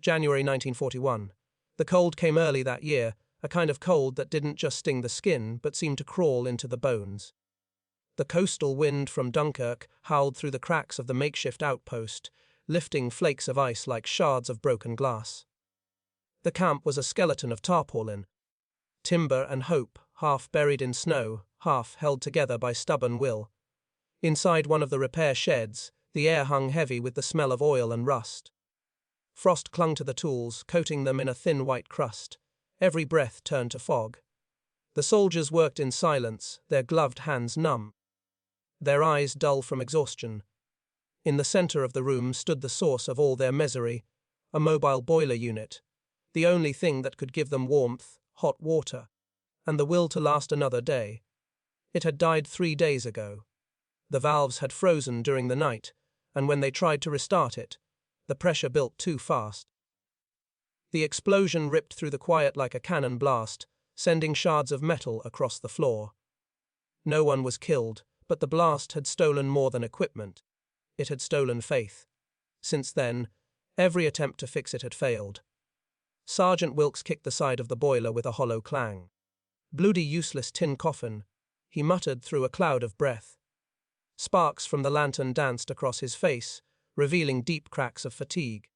January 1941. The cold came early that year, a kind of cold that didn't just sting the skin but seemed to crawl into the bones. The coastal wind from Dunkirk howled through the cracks of the makeshift outpost, lifting flakes of ice like shards of broken glass. The camp was a skeleton of tarpaulin, timber and hope, half buried in snow, half held together by stubborn will. Inside one of the repair sheds, the air hung heavy with the smell of oil and rust. Frost clung to the tools, coating them in a thin white crust. Every breath turned to fog. The soldiers worked in silence, their gloved hands numb, their eyes dull from exhaustion. In the center of the room stood the source of all their misery, a mobile boiler unit, the only thing that could give them warmth, hot water, and the will to last another day. It had died 3 days ago. The valves had frozen during the night, and when they tried to restart it, the pressure built too fast. The explosion ripped through the quiet like a cannon blast, sending shards of metal across the floor. No one was killed, but the blast had stolen more than equipment. It had stolen faith. Since then, every attempt to fix it had failed. Sergeant Wilkes kicked the side of the boiler with a hollow clang. "Bloody useless tin coffin," he muttered through a cloud of breath. Sparks from the lantern danced across his face, revealing deep cracks of fatigue.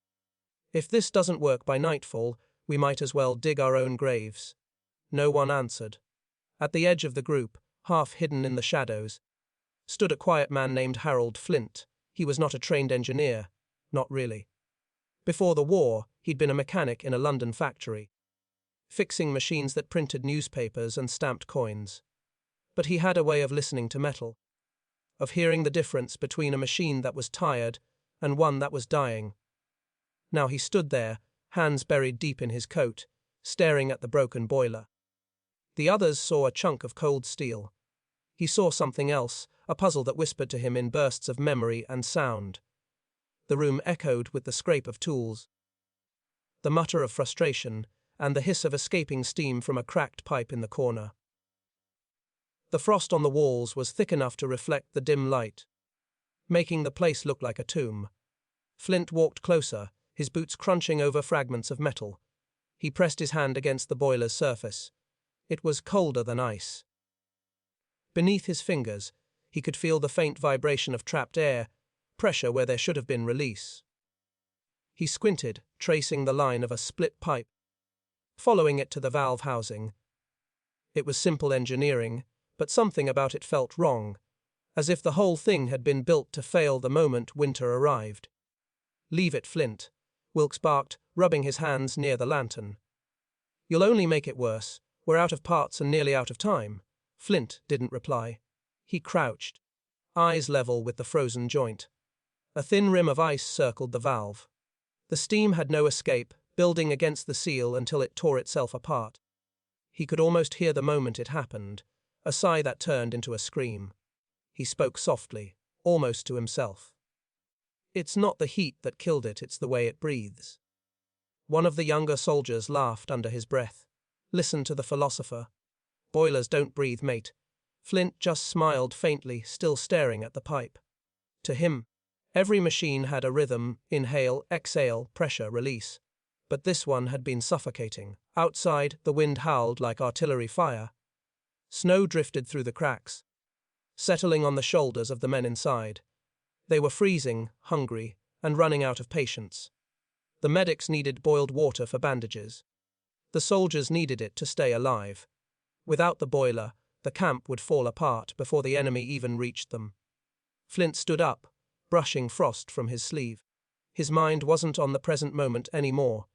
"If this doesn't work by nightfall, we might as well dig our own graves." No one answered. At the edge of the group, half hidden in the shadows, stood a quiet man named Harold Flint. He was not a trained engineer. Not really. Before the war, he'd been a mechanic in a London factory, fixing machines that printed newspapers and stamped coins. But he had a way of listening to metal, of hearing the difference between a machine that was tired and one that was dying. Now he stood there, hands buried deep in his coat, staring at the broken boiler. The others saw a chunk of cold steel. He saw something else, a puzzle that whispered to him in bursts of memory and sound. The room echoed with the scrape of tools, the mutter of frustration, and the hiss of escaping steam from a cracked pipe in the corner. The frost on the walls was thick enough to reflect the dim light, making the place look like a tomb. Flint walked closer, his boots crunching over fragments of metal. He pressed his hand against the boiler's surface. It was colder than ice. Beneath his fingers, he could feel the faint vibration of trapped air, pressure where there should have been release. He squinted, tracing the line of a split pipe, following it to the valve housing. It was simple engineering, but something about it felt wrong, as if the whole thing had been built to fail the moment winter arrived. "Leave it, Flint," Wilkes barked, rubbing his hands near the lantern. "You'll only make it worse. We're out of parts and nearly out of time." Flint didn't reply. He crouched, eyes level with the frozen joint. A thin rim of ice circled the valve. The steam had no escape, building against the seal until it tore itself apart. He could almost hear the moment it happened, a sigh that turned into a scream. He spoke softly, almost to himself. "It's not the heat that killed it, it's the way it breathes." One of the younger soldiers laughed under his breath. "Listen to the philosopher. Boilers don't breathe, mate." Flint just smiled faintly, still staring at the pipe. To him, every machine had a rhythm: inhale, exhale, pressure, release. But this one had been suffocating. Outside, the wind howled like artillery fire. Snow drifted through the cracks, settling on the shoulders of the men inside. They were freezing, hungry, and running out of patience. The medics needed boiled water for bandages. The soldiers needed it to stay alive. Without the boiler, the camp would fall apart before the enemy even reached them. Flint stood up, brushing frost from his sleeve. His mind wasn't on the present moment anymore.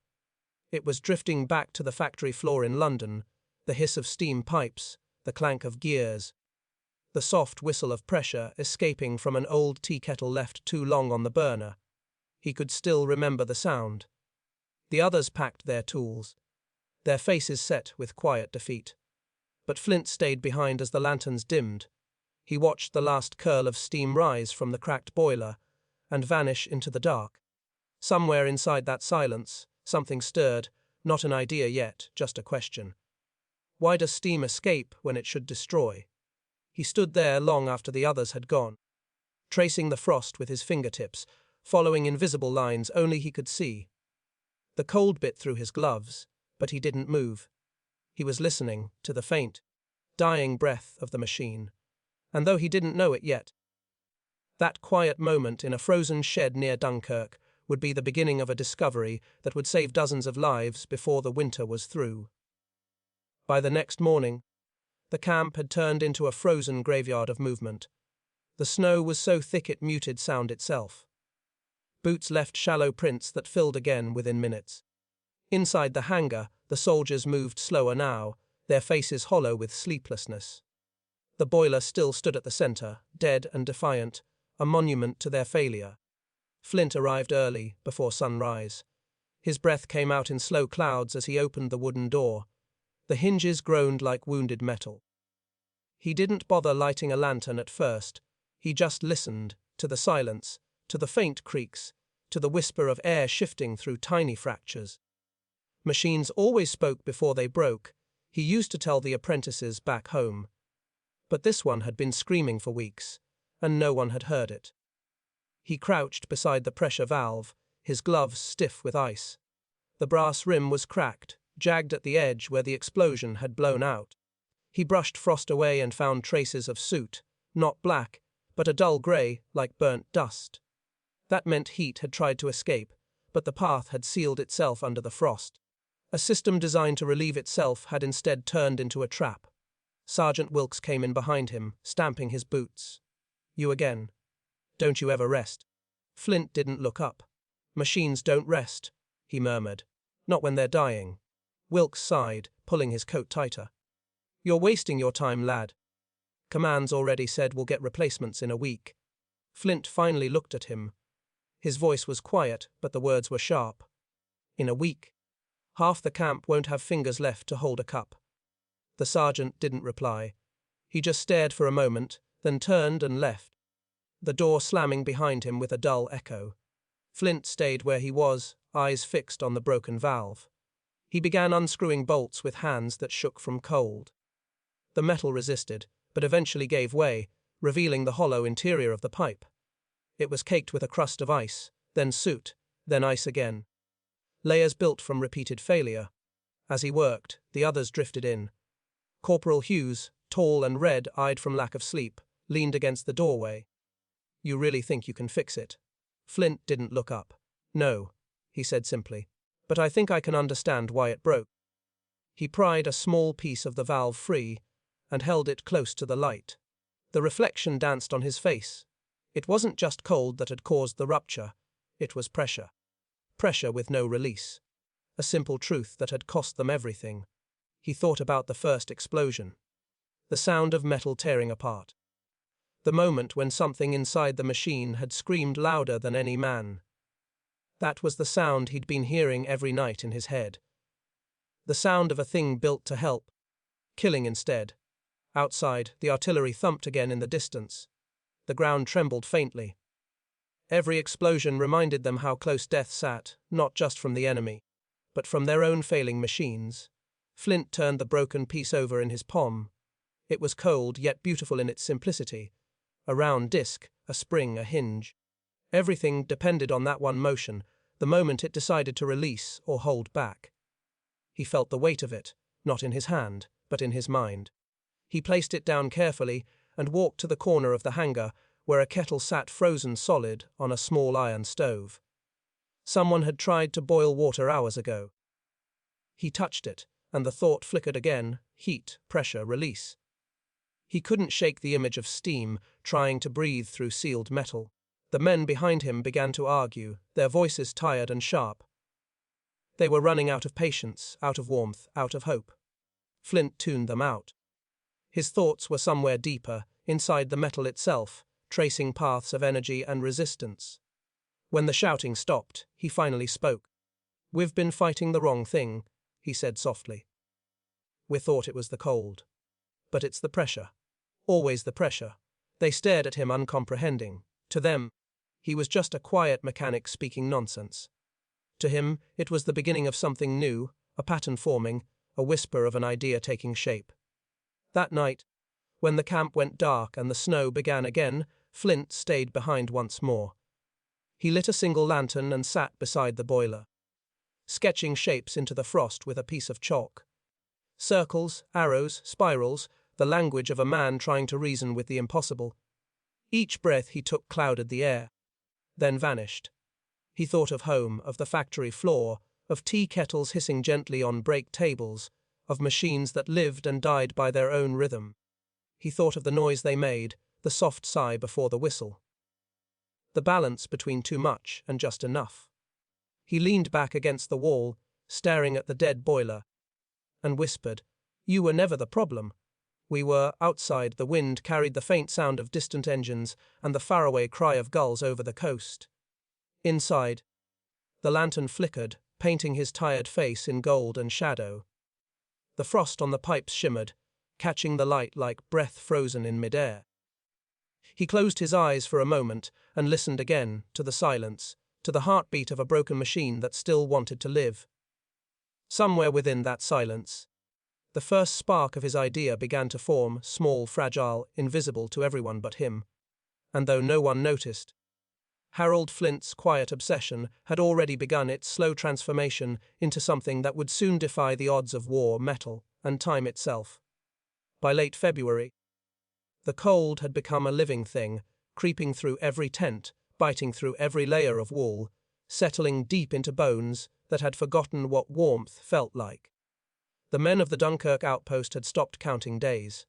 It was drifting back to the factory floor in London, the hiss of steam pipes, the clank of gears, the soft whistle of pressure escaping from an old tea kettle left too long on the burner. He could still remember the sound. The others packed their tools, their faces set with quiet defeat. But Flint stayed behind as the lanterns dimmed. He watched the last curl of steam rise from the cracked boiler and vanish into the dark. Somewhere inside that silence, something stirred, not an idea yet, just a question. Why does steam escape when it should destroy? He stood there long after the others had gone, tracing the frost with his fingertips, following invisible lines only he could see. The cold bit through his gloves, but he didn't move. He was listening to the faint, dying breath of the machine, and though he didn't know it yet, that quiet moment in a frozen shed near Dunkirk would be the beginning of a discovery that would save dozens of lives before the winter was through. By the next morning, the camp had turned into a frozen graveyard of movement. The snow was so thick it muted sound itself. Boots left shallow prints that filled again within minutes. Inside the hangar, the soldiers moved slower now, their faces hollow with sleeplessness. The boiler still stood at the center, dead and defiant, a monument to their failure. Flint arrived early, before sunrise. His breath came out in slow clouds as he opened the wooden door. The hinges groaned like wounded metal. He didn't bother lighting a lantern at first. He just listened, to the silence, to the faint creaks, to the whisper of air shifting through tiny fractures. Machines always spoke before they broke, he used to tell the apprentices back home. But this one had been screaming for weeks, and no one had heard it. He crouched beside the pressure valve, his gloves stiff with ice. The brass rim was cracked, jagged at the edge where the explosion had blown out. He brushed frost away and found traces of soot, not black, but a dull grey, like burnt dust. That meant heat had tried to escape, but the path had sealed itself under the frost. A system designed to relieve itself had instead turned into a trap. Sergeant Wilkes came in behind him, stamping his boots. "You again. Don't you ever rest?" Flint didn't look up. "Machines don't rest," he murmured. "Not when they're dying." Wilkes sighed, pulling his coat tighter. "You're wasting your time, lad. Command's already said we'll get replacements in a week." Flint finally looked at him. His voice was quiet, but the words were sharp. "In a week. Half the camp won't have fingers left to hold a cup." The sergeant didn't reply. He just stared for a moment, then turned and left, the door slamming behind him with a dull echo. Flint stayed where he was, eyes fixed on the broken valve. He began unscrewing bolts with hands that shook from cold. The metal resisted, but eventually gave way, revealing the hollow interior of the pipe. It was caked with a crust of ice, then soot, then ice again. Layers built from repeated failure. As he worked, the others drifted in. Corporal Hughes, tall and red-eyed from lack of sleep, leaned against the doorway. "You really think you can fix it?" Flint didn't look up. "No," he said simply, "but I think I can understand why it broke." He pried a small piece of the valve free and held it close to the light. The reflection danced on his face. It wasn't just cold that had caused the rupture, it was pressure. Pressure with no release. A simple truth that had cost them everything. He thought about the first explosion. The sound of metal tearing apart. The moment when something inside the machine had screamed louder than any man. That was the sound he'd been hearing every night in his head. The sound of a thing built to help, killing instead. Outside, the artillery thumped again in the distance. The ground trembled faintly. Every explosion reminded them how close death sat, not just from the enemy, but from their own failing machines. Flint turned the broken piece over in his palm. It was cold, yet beautiful in its simplicity. A round disc, a spring, a hinge. Everything depended on that one motion, the moment it decided to release or hold back. He felt the weight of it, not in his hand, but in his mind. He placed it down carefully and walked to the corner of the hangar, where a kettle sat frozen solid on a small iron stove. Someone had tried to boil water hours ago. He touched it, and the thought flickered again: heat, pressure, release. He couldn't shake the image of steam trying to breathe through sealed metal. The men behind him began to argue, their voices tired and sharp. They were running out of patience, out of warmth, out of hope. Flint tuned them out. His thoughts were somewhere deeper, inside the metal itself, tracing paths of energy and resistance. When the shouting stopped, he finally spoke. "We've been fighting the wrong thing," he said softly. "We thought it was the cold. But it's the pressure. Always the pressure." They stared at him uncomprehending. To them, he was just a quiet mechanic speaking nonsense. To him, it was the beginning of something new, a pattern forming, a whisper of an idea taking shape. That night, when the camp went dark and the snow began again, Flint stayed behind once more. He lit a single lantern and sat beside the boiler. sketching shapes into the frost with a piece of chalk. Circles, arrows, spirals, the language of a man trying to reason with the impossible. Each breath he took clouded the air, then vanished. He thought of home, of the factory floor, of tea kettles hissing gently on break tables, of machines that lived and died by their own rhythm. He thought of the noise they made, the soft sigh before the whistle. The balance between too much and just enough. He leaned back against the wall, staring at the dead boiler, and whispered, "You were never the problem." We were. Outside, the wind carried the faint sound of distant engines and the faraway cry of gulls over the coast. Inside, the lantern flickered, painting his tired face in gold and shadow. The frost on the pipes shimmered, catching the light like breath frozen in midair. He closed his eyes for a moment and listened again to the silence, to the heartbeat of a broken machine that still wanted to live. Somewhere within that silence, the first spark of his idea began to form, small, fragile, invisible to everyone but him. And though no one noticed, Harold Flint's quiet obsession had already begun its slow transformation into something that would soon defy the odds of war, metal, and time itself. By late February, the cold had become a living thing, creeping through every tent, biting through every layer of wool, settling deep into bones that had forgotten what warmth felt like. The men of the Dunkirk outpost had stopped counting days.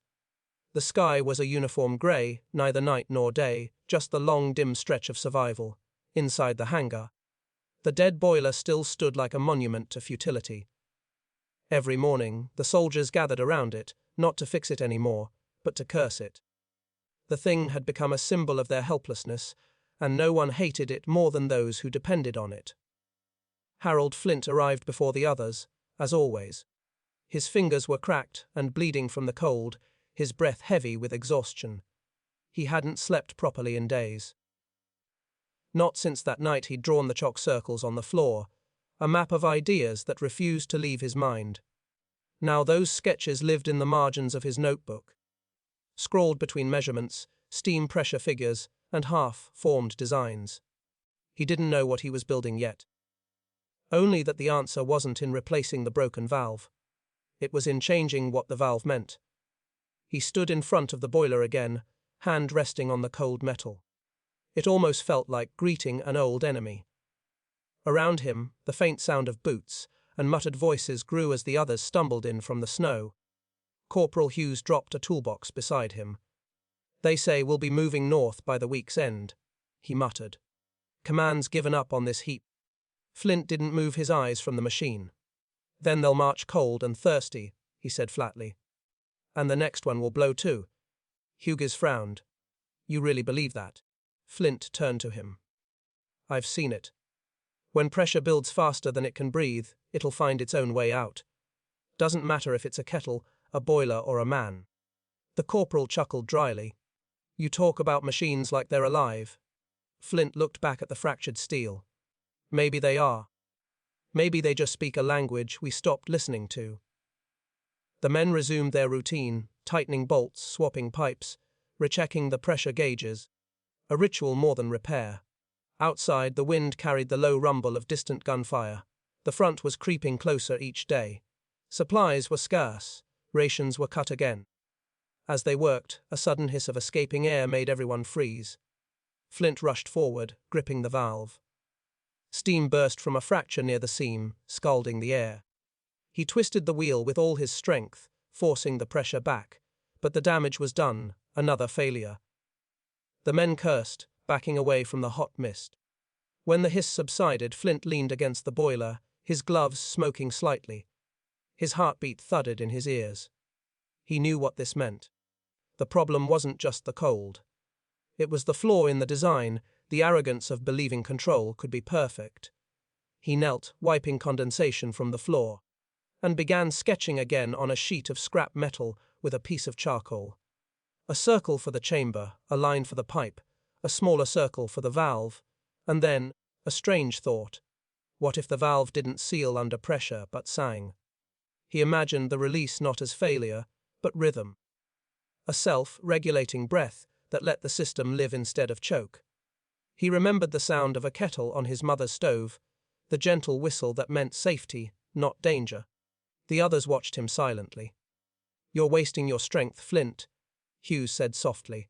The sky was a uniform grey, neither night nor day, just the long dim stretch of survival. Inside the hangar, the dead boiler still stood like a monument to futility. Every morning, the soldiers gathered around it, not to fix it anymore, but to curse it. The thing had become a symbol of their helplessness, and no one hated it more than those who depended on it. Harold Flint arrived before the others, as always. His fingers were cracked and bleeding from the cold, his breath heavy with exhaustion. He hadn't slept properly in days. Not since that night he'd drawn the chalk circles on the floor, a map of ideas that refused to leave his mind. Now those sketches lived in the margins of his notebook, scrawled between measurements, steam pressure figures, and half-formed designs. He didn't know what he was building yet. Only that the answer wasn't in replacing the broken valve. It was in changing what the valve meant. He stood in front of the boiler again, hand resting on the cold metal. It almost felt like greeting an old enemy. Around him, the faint sound of boots and muttered voices grew as the others stumbled in from the snow. Corporal Hughes dropped a toolbox beside him. "They say we'll be moving north by the week's end," he muttered. "Command's given up on this heap." Flint didn't move his eyes from the machine. "Then they'll march cold and thirsty," he said flatly. "And the next one will blow too." Hughes frowned. "You really believe that?" Flint turned to him. "I've seen it. When pressure builds faster than it can breathe, it'll find its own way out. Doesn't matter if it's a kettle, a boiler, or a man." The corporal chuckled dryly. "You talk about machines like they're alive." Flint looked back at the fractured steel. "Maybe they are. Maybe they just speak a language we stopped listening to." The men resumed their routine, tightening bolts, swapping pipes, rechecking the pressure gauges. A ritual more than repair. Outside, the wind carried the low rumble of distant gunfire. The front was creeping closer each day. Supplies were scarce. Rations were cut again. As they worked, a sudden hiss of escaping air made everyone freeze. Flint rushed forward, gripping the valve. Steam burst from a fracture near the seam, scalding the air. He twisted the wheel with all his strength, forcing the pressure back, but the damage was done, another failure. The men cursed, backing away from the hot mist. When the hiss subsided, Flint leaned against the boiler, his gloves smoking slightly. His heartbeat thudded in his ears. He knew what this meant. The problem wasn't just the cold. It was the flaw in the design, the arrogance of believing control could be perfect. He knelt, wiping condensation from the floor, and began sketching again on a sheet of scrap metal with a piece of charcoal. A circle for the chamber, a line for the pipe, a smaller circle for the valve, and then, a strange thought. What if the valve didn't seal under pressure but sang? He imagined the release not as failure, but rhythm. A self-regulating breath that let the system live instead of choke. He remembered the sound of a kettle on his mother's stove, the gentle whistle that meant safety, not danger. The others watched him silently. "You're wasting your strength, Flint," Hughes said softly.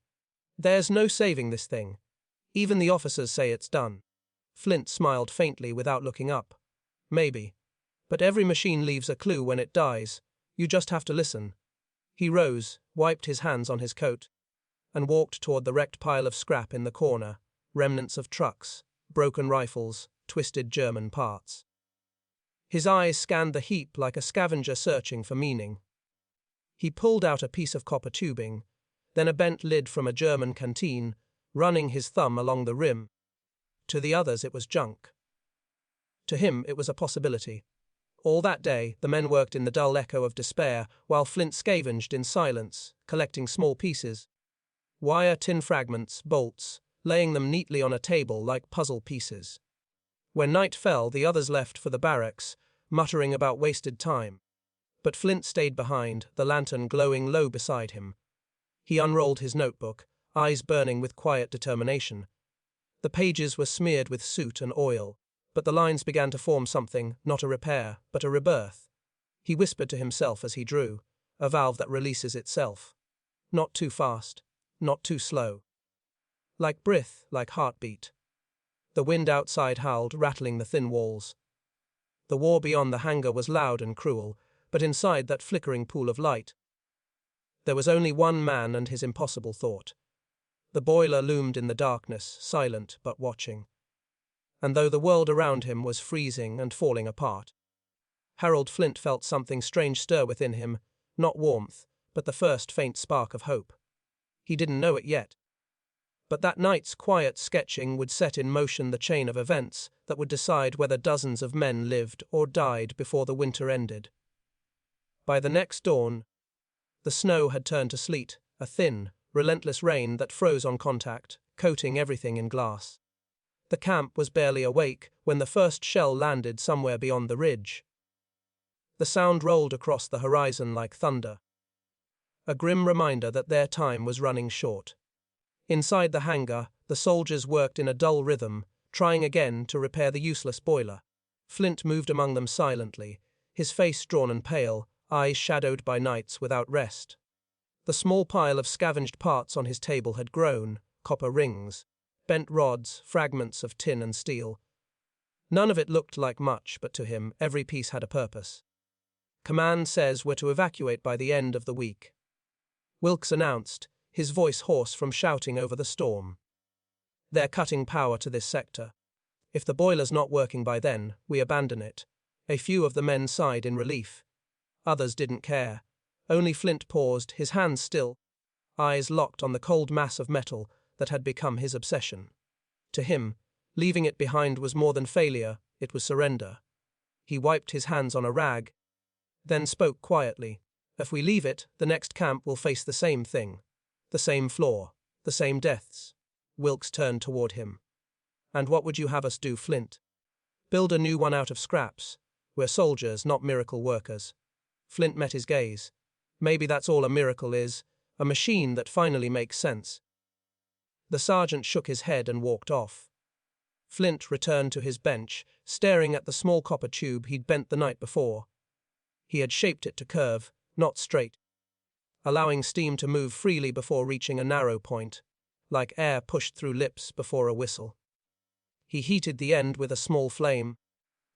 "There's no saving this thing. Even the officers say it's done." Flint smiled faintly without looking up. "Maybe. But every machine leaves a clue when it dies. You just have to listen." He rose, wiped his hands on his coat, and walked toward the wrecked pile of scrap in the corner, remnants of trucks, broken rifles, twisted German parts. His eyes scanned the heap like a scavenger searching for meaning. He pulled out a piece of copper tubing, then a bent lid from a German canteen, running his thumb along the rim. To the others it was junk. To him it was a possibility. All that day, the men worked in the dull echo of despair, while Flint scavenged in silence, collecting small pieces. Wire, tin fragments, bolts, laying them neatly on a table like puzzle pieces. When night fell, the others left for the barracks, muttering about wasted time. But Flint stayed behind, the lantern glowing low beside him. He unrolled his notebook, eyes burning with quiet determination. The pages were smeared with soot and oil, but the lines began to form something, not a repair, but a rebirth. He whispered to himself as he drew, a valve that releases itself. Not too fast, not too slow. Like breath, like heartbeat. The wind outside howled, rattling the thin walls. The war beyond the hangar was loud and cruel, but inside that flickering pool of light, there was only one man and his impossible thought. The boiler loomed in the darkness, silent but watching. And though the world around him was freezing and falling apart, Harold Flint felt something strange stir within him, not warmth, but the first faint spark of hope. He didn't know it yet. But that night's quiet sketching would set in motion the chain of events that would decide whether dozens of men lived or died before the winter ended. By the next dawn, the snow had turned to sleet, a thin, relentless rain that froze on contact, coating everything in glass. The camp was barely awake when the first shell landed somewhere beyond the ridge. The sound rolled across the horizon like thunder, a grim reminder that their time was running short. Inside the hangar, the soldiers worked in a dull rhythm, trying again to repair the useless boiler. Flint moved among them silently, his face drawn and pale, eyes shadowed by nights without rest. The small pile of scavenged parts on his table had grown, copper rings, bent rods, fragments of tin and steel. None of it looked like much, but to him, every piece had a purpose. "Command says we're to evacuate by the end of the week," Wilkes announced, his voice hoarse from shouting over the storm. "They're cutting power to this sector. If the boiler's not working by then, we abandon it." A few of the men sighed in relief. Others didn't care. Only Flint paused, his hands still, eyes locked on the cold mass of metal that had become his obsession. To him, leaving it behind was more than failure, it was surrender. He wiped his hands on a rag, then spoke quietly. "If we leave it, the next camp will face the same thing. The same flaw, the same deaths." Wilkes turned toward him. "And what would you have us do, Flint?" "Build a new one out of scraps. We're soldiers, not miracle workers." Flint met his gaze. "Maybe that's all a miracle is, a machine that finally makes sense." The sergeant shook his head and walked off. Flint returned to his bench, staring at the small copper tube he'd bent the night before. He had shaped it to curve, not straight, allowing steam to move freely before reaching a narrow point, like air pushed through lips before a whistle. He heated the end with a small flame,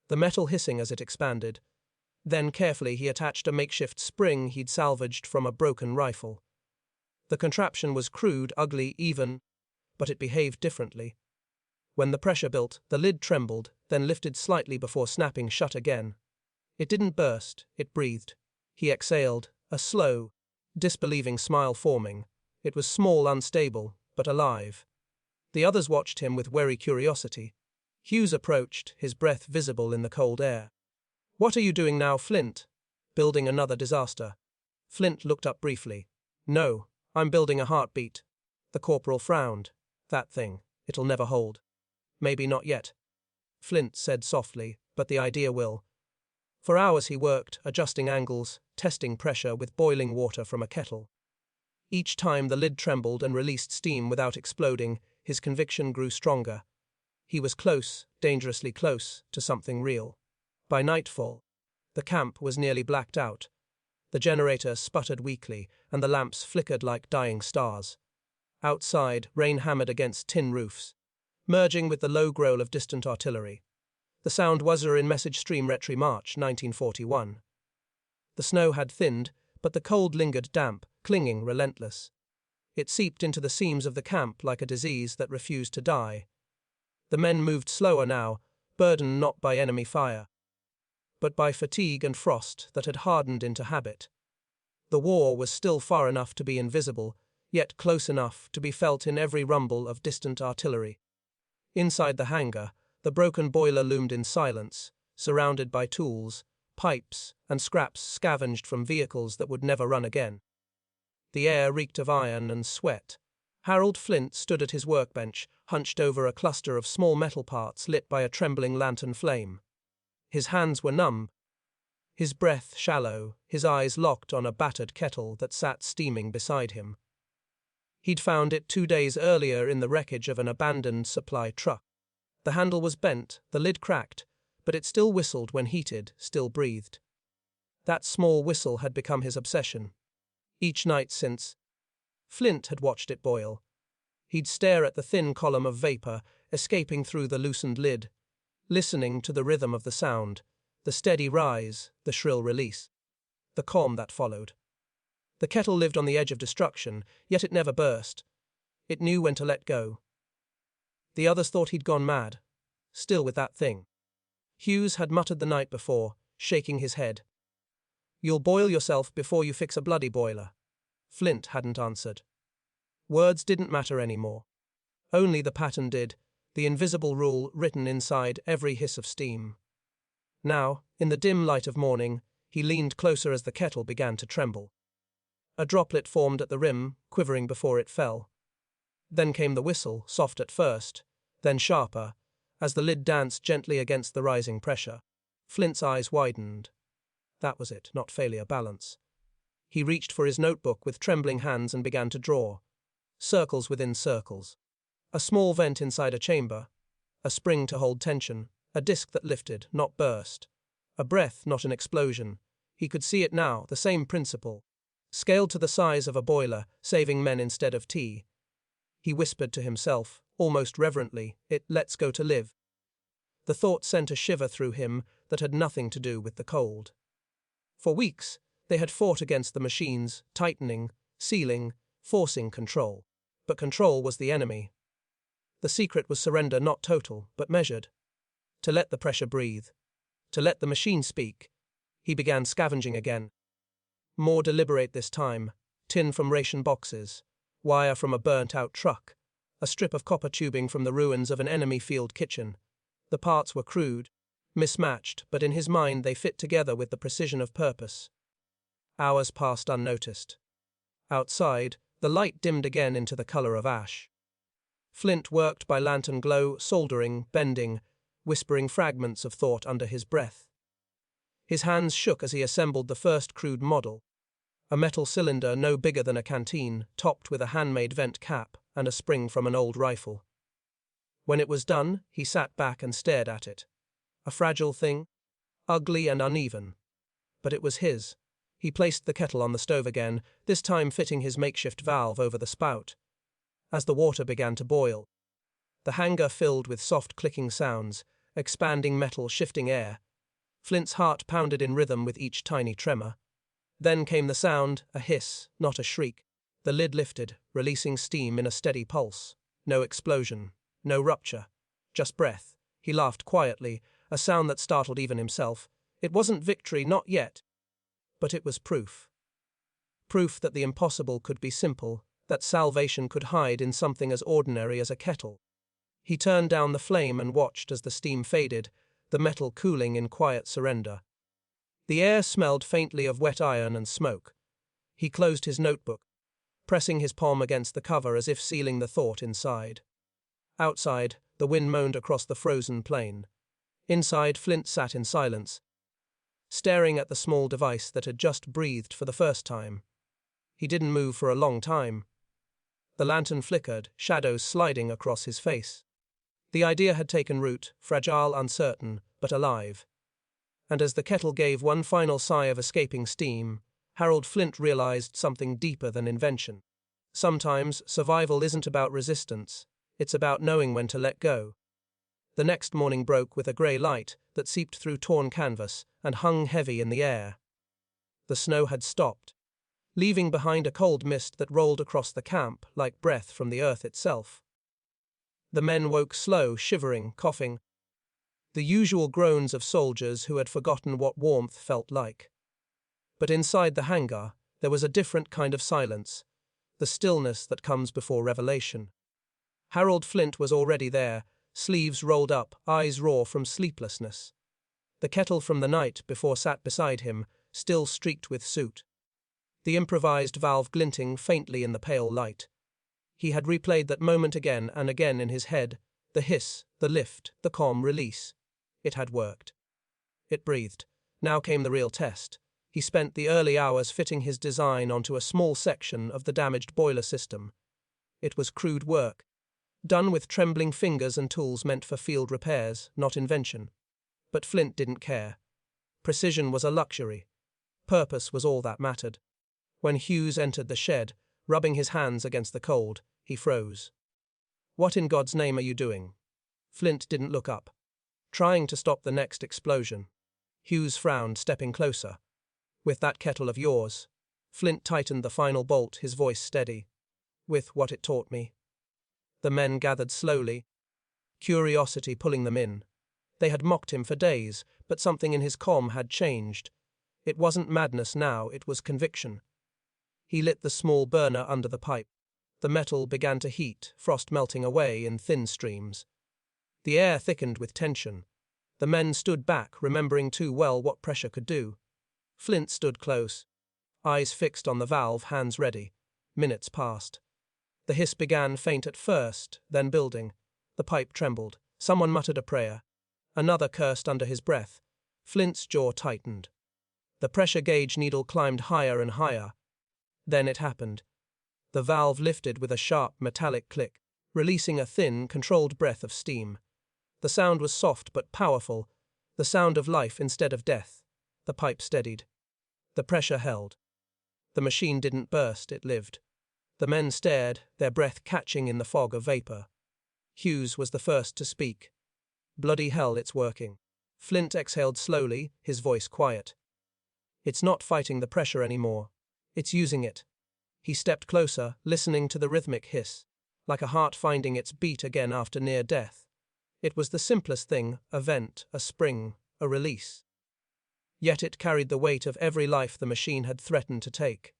the metal hissing as it expanded. Then carefully he attached a makeshift spring he'd salvaged from a broken rifle. The contraption was crude, ugly, even, but it behaved differently. When the pressure built, the lid trembled, then lifted slightly before snapping shut again. It didn't burst, it breathed. He exhaled, a slow, disbelieving smile forming. It was small, unstable, but alive. The others watched him with wary curiosity. Hughes approached, his breath visible in the cold air. "What are you doing now, Flint?" "Building another disaster." Flint looked up briefly. "No, I'm building a heartbeat." The corporal frowned. "That thing, it'll never hold." "Maybe not yet," Flint said softly, "but the idea will." For hours he worked, adjusting angles, testing pressure with boiling water from a kettle. Each time the lid trembled and released steam without exploding, his conviction grew stronger. He was close, dangerously close, to something real. By nightfall, the camp was nearly blacked out. The generator sputtered weakly, and the lamps flickered like dying stars. Outside, rain hammered against tin roofs, merging with the low growl of distant artillery. The sound was in Message Stream Retry March 1941. The snow had thinned, but the cold lingered damp, clinging, relentless. It seeped into the seams of the camp like a disease that refused to die. The men moved slower now, burdened not by enemy fire, but by fatigue and frost that had hardened into habit. The war was still far enough to be invisible, yet close enough to be felt in every rumble of distant artillery. Inside the hangar, the broken boiler loomed in silence, surrounded by tools, pipes, and scraps scavenged from vehicles that would never run again. The air reeked of iron and sweat. Harold Flint stood at his workbench, hunched over a cluster of small metal parts lit by a trembling lantern flame. His hands were numb, his breath shallow, his eyes locked on a battered kettle that sat steaming beside him. He'd found it 2 days earlier in the wreckage of an abandoned supply truck. The handle was bent, the lid cracked, but it still whistled when heated, still breathed. That small whistle had become his obsession. Each night since, Flint had watched it boil. He'd stare at the thin column of vapor escaping through the loosened lid, listening to the rhythm of the sound, the steady rise, the shrill release, the calm that followed. The kettle lived on the edge of destruction, yet it never burst. It knew when to let go. The others thought he'd gone mad, still with that thing. Hughes had muttered the night before, shaking his head. "You'll boil yourself before you fix a bloody boiler." Flint hadn't answered. Words didn't matter anymore. Only the pattern did, the invisible rule written inside every hiss of steam. Now, in the dim light of morning, he leaned closer as the kettle began to tremble. A droplet formed at the rim, quivering before it fell. Then came the whistle, soft at first, then sharper, as the lid danced gently against the rising pressure. Flint's eyes widened. That was it, not failure, balance. He reached for his notebook with trembling hands and began to draw. Circles within circles. A small vent inside a chamber. A spring to hold tension. A disc that lifted, not burst. A breath, not an explosion. He could see it now, the same principle. Scaled to the size of a boiler, saving men instead of tea. He whispered to himself, almost reverently, "Let's go to live." The thought sent a shiver through him that had nothing to do with the cold. For weeks, they had fought against the machines, tightening, sealing, forcing control. But control was the enemy. The secret was surrender, not total, but measured. To let the pressure breathe. To let the machine speak. He began scavenging again. More deliberate this time. Tin from ration boxes. Wire from a burnt-out truck. A strip of copper tubing from the ruins of an enemy field kitchen. The parts were crude, mismatched, but in his mind they fit together with the precision of purpose. Hours passed unnoticed. Outside, the light dimmed again into the color of ash. Flint worked by lantern glow, soldering, bending, whispering fragments of thought under his breath. His hands shook as he assembled the first crude model. A metal cylinder no bigger than a canteen, topped with a handmade vent cap and a spring from an old rifle. When it was done, he sat back and stared at it. A fragile thing, ugly and uneven. But it was his. He placed the kettle on the stove again, this time fitting his makeshift valve over the spout. As the water began to boil, the hangar filled with soft clicking sounds, expanding metal shifting air. Flint's heart pounded in rhythm with each tiny tremor. Then came the sound, a hiss, not a shriek. The lid lifted, releasing steam in a steady pulse. No explosion, no rupture, just breath. He laughed quietly, a sound that startled even himself. It wasn't victory, not yet. But it was proof. Proof that the impossible could be simple, that salvation could hide in something as ordinary as a kettle. He turned down the flame and watched as the steam faded, the metal cooling in quiet surrender. The air smelled faintly of wet iron and smoke. He closed his notebook, pressing his palm against the cover as if sealing the thought inside. Outside, the wind moaned across the frozen plain. Inside, Flint sat in silence, staring at the small device that had just breathed for the first time. He didn't move for a long time. The lantern flickered, shadows sliding across his face. The idea had taken root, fragile, uncertain, but alive. And as the kettle gave one final sigh of escaping steam, Harold Flint realized something deeper than invention. Sometimes survival isn't about resistance, it's about knowing when to let go. The next morning broke with a grey light that seeped through torn canvas and hung heavy in the air. The snow had stopped, leaving behind a cold mist that rolled across the camp like breath from the earth itself. The men woke slow, shivering, coughing, the usual groans of soldiers who had forgotten what warmth felt like. But inside the hangar, there was a different kind of silence, the stillness that comes before revelation. Harold Flint was already there, sleeves rolled up, eyes raw from sleeplessness. The kettle from the night before sat beside him, still streaked with soot. The improvised valve glinting faintly in the pale light. He had replayed that moment again and again in his head, the hiss, the lift, the calm release. It had worked. It breathed. Now came the real test. He spent the early hours fitting his design onto a small section of the damaged boiler system. It was crude work, done with trembling fingers and tools meant for field repairs, not invention. But Flint didn't care. Precision was a luxury. Purpose was all that mattered. When Hughes entered the shed, rubbing his hands against the cold, he froze. "What in God's name are you doing?" Flint didn't look up. "Trying to stop the next explosion." Hughes frowned, stepping closer. "With that kettle of yours." Flint tightened the final bolt, his voice steady. "With what it taught me." The men gathered slowly, curiosity pulling them in. They had mocked him for days, but something in his comm had changed. It wasn't madness now, it was conviction. He lit the small burner under the pipe. The metal began to heat, frost melting away in thin streams. The air thickened with tension. The men stood back, remembering too well what pressure could do. Flint stood close, eyes fixed on the valve, hands ready. Minutes passed. The hiss began faint at first, then building. The pipe trembled. Someone muttered a prayer. Another cursed under his breath. Flint's jaw tightened. The pressure gauge needle climbed higher and higher. Then it happened. The valve lifted with a sharp, metallic click, releasing a thin, controlled breath of steam. The sound was soft but powerful, the sound of life instead of death. The pipe steadied. The pressure held. The machine didn't burst, it lived. The men stared, their breath catching in the fog of vapor. Hughes was the first to speak. "Bloody hell, it's working." Flint exhaled slowly, his voice quiet. "It's not fighting the pressure anymore. It's using it." He stepped closer, listening to the rhythmic hiss, like a heart finding its beat again after near death. It was the simplest thing, a vent, a spring, a release. Yet it carried the weight of every life the machine had threatened to take.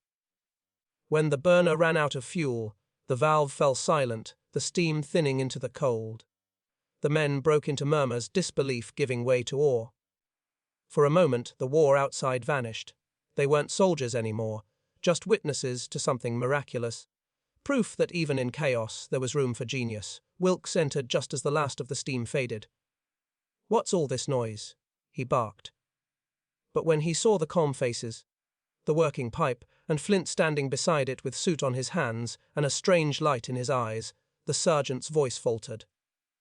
When the burner ran out of fuel, the valve fell silent, the steam thinning into the cold. The men broke into murmurs, disbelief giving way to awe. For a moment, the war outside vanished. They weren't soldiers anymore, just witnesses to something miraculous. Proof that even in chaos there was room for genius. Wilkes entered just as the last of the steam faded. "What's all this noise?" he barked. But when he saw the calm faces, the working pipe, and Flint standing beside it with soot on his hands and a strange light in his eyes, the sergeant's voice faltered.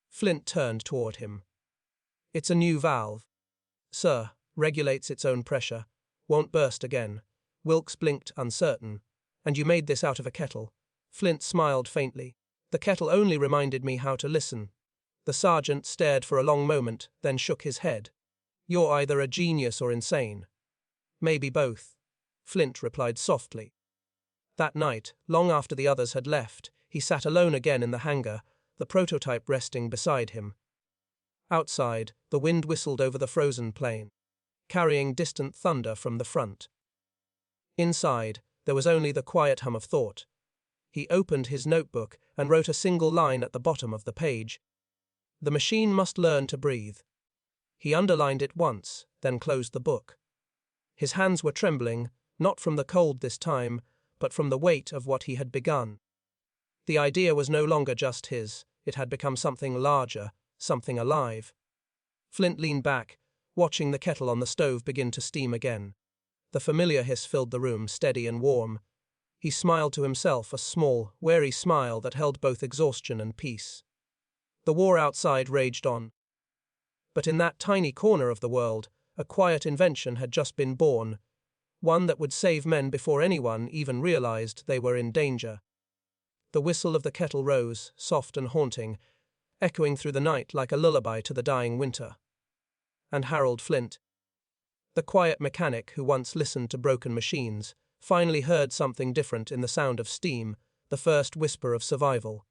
Flint turned toward him. "It's a new valve, sir, regulates its own pressure, won't burst again." Wilkes blinked, uncertain. "And you made this out of a kettle?" Flint smiled faintly. "The kettle only reminded me how to listen." The sergeant stared for a long moment, then shook his head. "You're either a genius or insane." "Maybe both," Flint replied softly. That night, long after the others had left, he sat alone again in the hangar, the prototype resting beside him. Outside, the wind whistled over the frozen plain, carrying distant thunder from the front. Inside, there was only the quiet hum of thought. He opened his notebook and wrote a single line at the bottom of the page. "The machine must learn to breathe." He underlined it once, then closed the book. His hands were trembling, not from the cold this time, but from the weight of what he had begun. The idea was no longer just his, it had become something larger, something alive. Flint leaned back, watching the kettle on the stove begin to steam again. The familiar hiss filled the room, steady and warm. He smiled to himself, a small, wary smile that held both exhaustion and peace. The war outside raged on. But in that tiny corner of the world, a quiet invention had just been born, one that would save men before anyone even realized they were in danger. The whistle of the kettle rose, soft and haunting, echoing through the night like a lullaby to the dying winter. And Harold Flint, the quiet mechanic who once listened to broken machines, finally heard something different in the sound of steam, the first whisper of survival.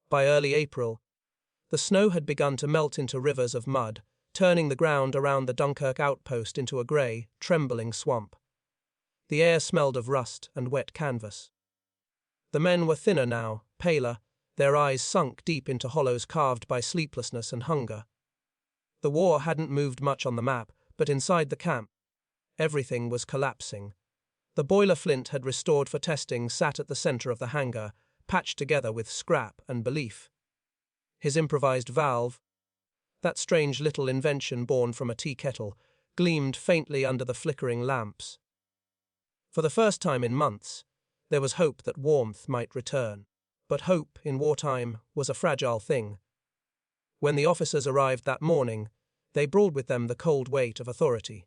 By early April, the snow had begun to melt into rivers of mud, turning the ground around the Dunkirk outpost into a grey, trembling swamp. The air smelled of rust and wet canvas. The men were thinner now, paler, their eyes sunk deep into hollows carved by sleeplessness and hunger. The war hadn't moved much on the map, but inside the camp, everything was collapsing. The boiler Flint had restored for testing sat at the center of the hangar, patched together with scrap and belief. His improvised valve, that strange little invention born from a tea kettle, gleamed faintly under the flickering lamps. For the first time in months, there was hope that warmth might return. But hope, in wartime, was a fragile thing. When the officers arrived that morning, they brought with them the cold weight of authority.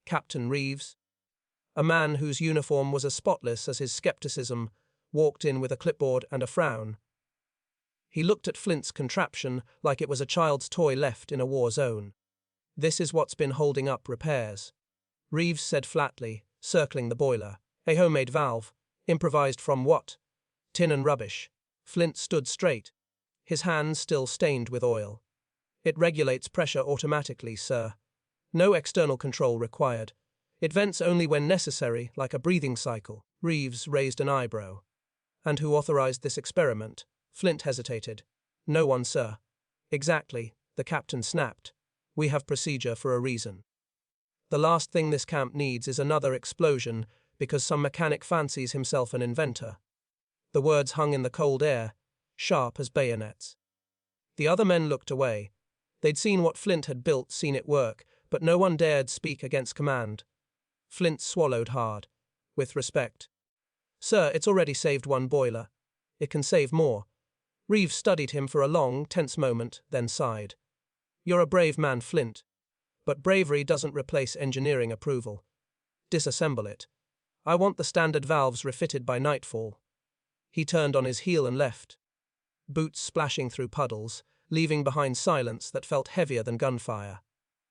Captain Reeves, a man whose uniform was as spotless as his skepticism, walked in with a clipboard and a frown. He looked at Flint's contraption like it was a child's toy left in a war zone. "This is what's been holding up repairs," Reeves said flatly, circling the boiler. "A homemade valve. Improvised from what? Tin and rubbish." Flint stood straight, his hands still stained with oil. "It regulates pressure automatically, sir. No external control required. It vents only when necessary, like a breathing cycle." Reeves raised an eyebrow. "And who authorized this experiment?" Flint hesitated. "No one, sir." "Exactly," the captain snapped. "We have procedure for a reason. The last thing this camp needs is another explosion because some mechanic fancies himself an inventor." The words hung in the cold air, sharp as bayonets. The other men looked away. They'd seen what Flint had built, seen it work, but no one dared speak against command. Flint swallowed hard. "With respect, sir, it's already saved one boiler. It can save more." Reeves studied him for a long, tense moment, then sighed. "You're a brave man, Flint. But bravery doesn't replace engineering approval. Disassemble it. I want the standard valves refitted by nightfall." He turned on his heel and left, boots splashing through puddles, leaving behind silence that felt heavier than gunfire.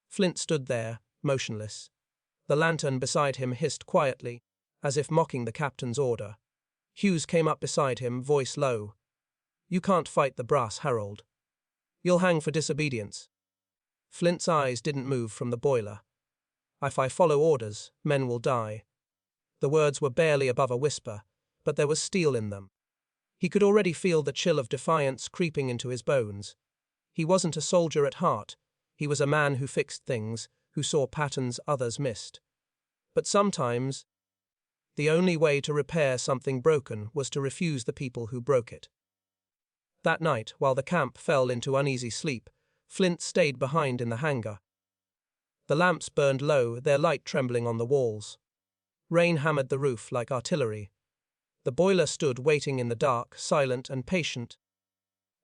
Flint stood there, motionless. The lantern beside him hissed quietly, as if mocking the captain's order. Hughes came up beside him, voice low. "You can't fight the brass, Harold. You'll hang for disobedience." Flint's eyes didn't move from the boiler. "If I follow orders, men will die." The words were barely above a whisper, but there was steel in them. He could already feel the chill of defiance creeping into his bones. He wasn't a soldier at heart. He was a man who fixed things, who saw patterns others missed. But sometimes, the only way to repair something broken was to refuse the people who broke it. That night, while the camp fell into uneasy sleep, Flint stayed behind in the hangar. The lamps burned low, their light trembling on the walls. Rain hammered the roof like artillery. The boiler stood waiting in the dark, silent and patient.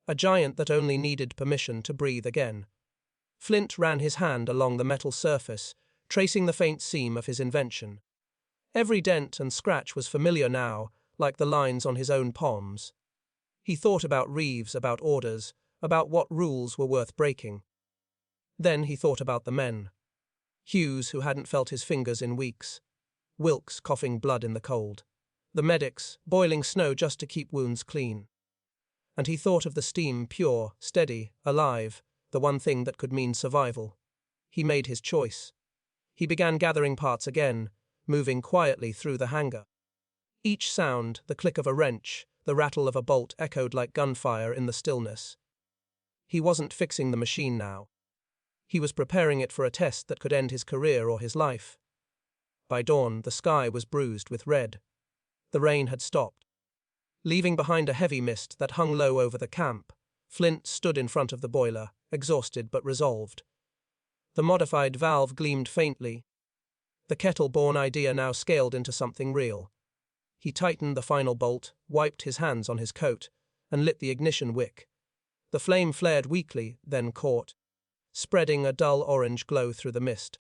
A giant that only needed permission to breathe again. Flint ran his hand along the metal surface, tracing the faint seam of his invention. Every dent and scratch was familiar now, like the lines on his own palms. He thought about Reeves, about orders, about what rules were worth breaking. Then he thought about the men. Hughes, who hadn't felt his fingers in weeks. Wilkes, coughing blood in the cold. The medics, boiling snow just to keep wounds clean. And he thought of the steam, pure, steady, alive, the one thing that could mean survival. He made his choice. He began gathering parts again, moving quietly through the hangar. Each sound, the click of a wrench, the rattle of a bolt echoed like gunfire in the stillness. He wasn't fixing the machine now. He was preparing it for a test that could end his career or his life. By dawn, the sky was bruised with red. The rain had stopped. Leaving behind a heavy mist that hung low over the camp, Flint stood in front of the boiler, exhausted but resolved. The modified valve gleamed faintly. The kettle-born idea now scaled into something real. He tightened the final bolt, wiped his hands on his coat, and lit the ignition wick. The flame flared weakly, then caught, spreading a dull orange glow through the mist.